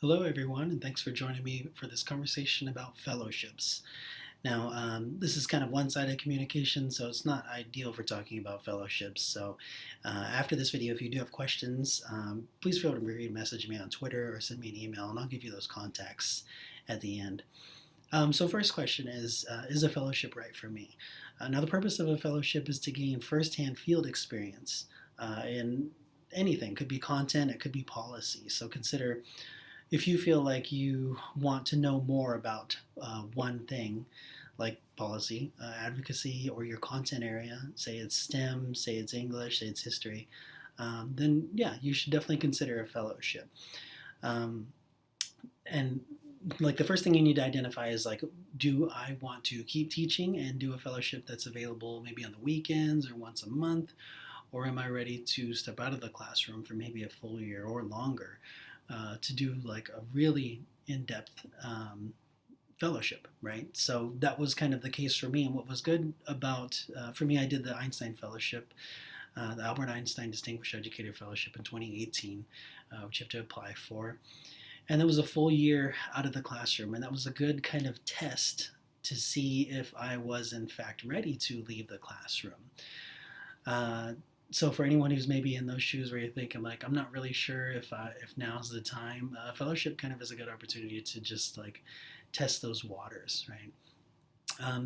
Hello, everyone, and thanks for joining me for this conversation about fellowships. Now, this is kind of one sided communication, so it's not ideal for talking about fellowships. So, after this video, if you do have questions, please feel free to message me on Twitter or send me an email, and I'll give you those contacts at the end. So, first question is a fellowship right for me? Now, the purpose of a fellowship is to gain firsthand field experience in anything. It could be content, it could be policy. So, consider if you feel like you want to know more about one thing, like policy, advocacy, or your content area, say it's STEM, say it's English, say it's history, then yeah, you should definitely consider a fellowship. Um, and like the first thing you need to identify is like, do I want to keep teaching and do a fellowship that's available maybe on the weekends or once a month? Or am I ready to step out of the classroom for maybe a full year or longer to do like a really in-depth fellowship, right? So that was kind of the case for me. And what was good about, for me, I did the Einstein Fellowship, the Albert Einstein Distinguished Educator Fellowship in 2018, which you have to apply for. And that was a full year out of the classroom. And that was a good kind of test to see if I was in fact ready to leave the classroom. Uh, so for anyone who's maybe in those shoes where you're thinking like, I'm not really sure if now's the time, fellowship kind of is a good opportunity to just like test those waters, right?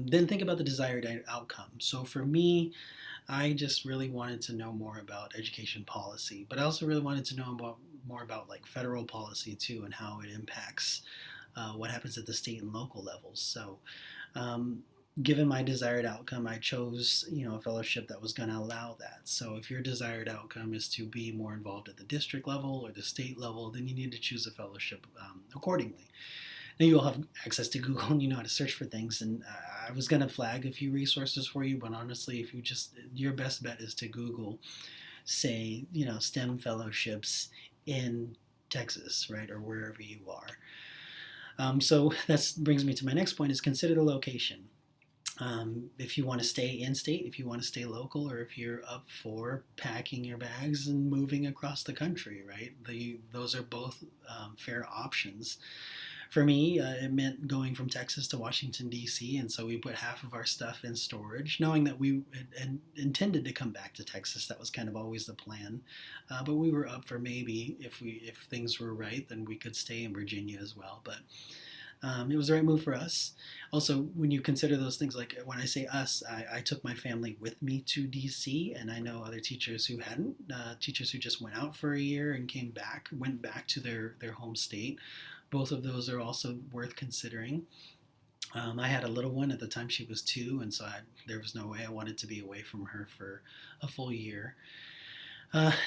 Then think about the desired outcome. So for me, I just really wanted to know more about education policy, but I also really wanted to know about more about like federal policy too and how it impacts what happens at the state and local levels. So um, given my desired outcome, I chose a fellowship that was going to allow that. So if your desired outcome is to be more involved at the district level or the state level, then you need to choose a fellowship accordingly. Now you'll have access to Google and you know how to search for things. And I was going to flag a few resources for you, but honestly, if you just your best bet is to Google, say STEM fellowships in Texas, right, or wherever you are. So that brings me to my next point: is consider the location. If you want to stay in state, if you want to stay local, or if you're up for packing your bags and moving across the country, right? Those are both fair options. For me, it meant going from Texas to Washington, D.C., and so we put half of our stuff in storage, knowing that we intended to come back to Texas. That was kind of always the plan. But we were up for maybe, if things were right, then we could stay in Virginia as well. But it was the right move for us. Also, when you consider those things, like when I say us, I took my family with me to DC, and I know other teachers who hadn't, teachers who just went out for a year and went back to their home state. Both of those are also worth considering. I had a little one at the time; she was 2, and so there was no way I wanted to be away from her for a full year.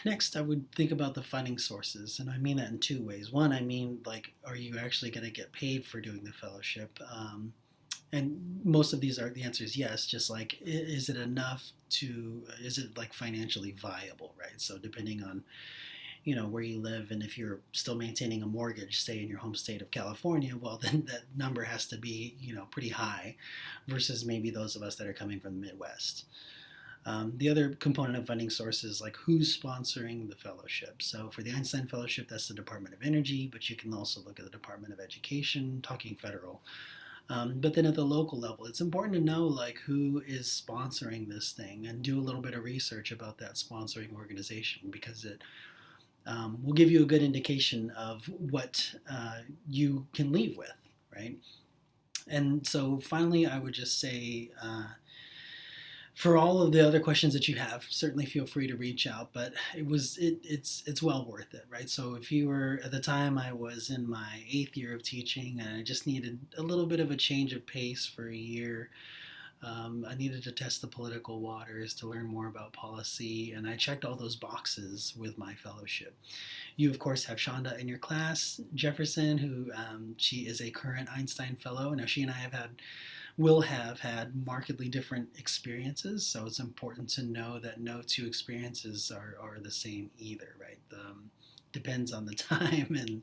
Next, I would think about the funding sources, and I mean that in two ways. One, I mean, like, are you actually going to get paid for doing the fellowship? And most of these are the answer is yes. Just like, is it enough to? Is it like financially viable, right? So depending on where you live, and if you're still maintaining a mortgage, say in your home state of California, well, then that number has to be pretty high, versus maybe those of us that are coming from the Midwest. The other component of funding source is like who's sponsoring the fellowship. So for the Einstein Fellowship, that's the Department of Energy, but you can also look at the Department of Education, talking federal. But then at the local level, it's important to know like who is sponsoring this thing and do a little bit of research about that sponsoring organization, because it will give you a good indication of what you can leave with, right? And so finally, I would just say for all of the other questions that you have, certainly feel free to reach out. But it's well worth it, right? So if you were at the time, I was in my 8th year of teaching, and I just needed a little bit of a change of pace for a year. I needed to test the political waters to learn more about policy, and I checked all those boxes with my fellowship. You, of course, have Shonda in your class, Jefferson, who she is a current Einstein Fellow. Now, she and I will have had markedly different experiences, so it's important to know that no two experiences are the same either, right? Depends on the time and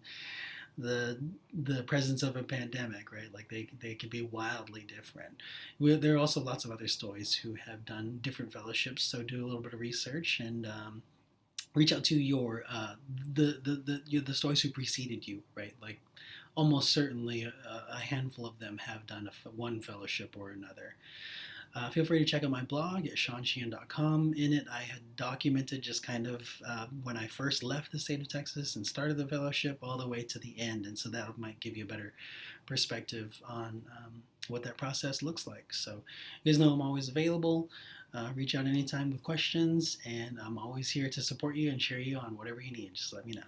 the the presence of a pandemic, right? Like they can be wildly different. There are also lots of other stories who have done different fellowships, so do a little bit of research and reach out to the stories who preceded you, right? Like almost certainly a handful of them have done one fellowship or another. Feel free to check out my blog at seansheehan.com. In it, I had documented just kind of when I first left the state of Texas and started the fellowship all the way to the end. And so that might give you a better perspective on what that process looks like. So you guys know I'm always available. Reach out anytime with questions, and I'm always here to support you and cheer you on whatever you need. Just let me know.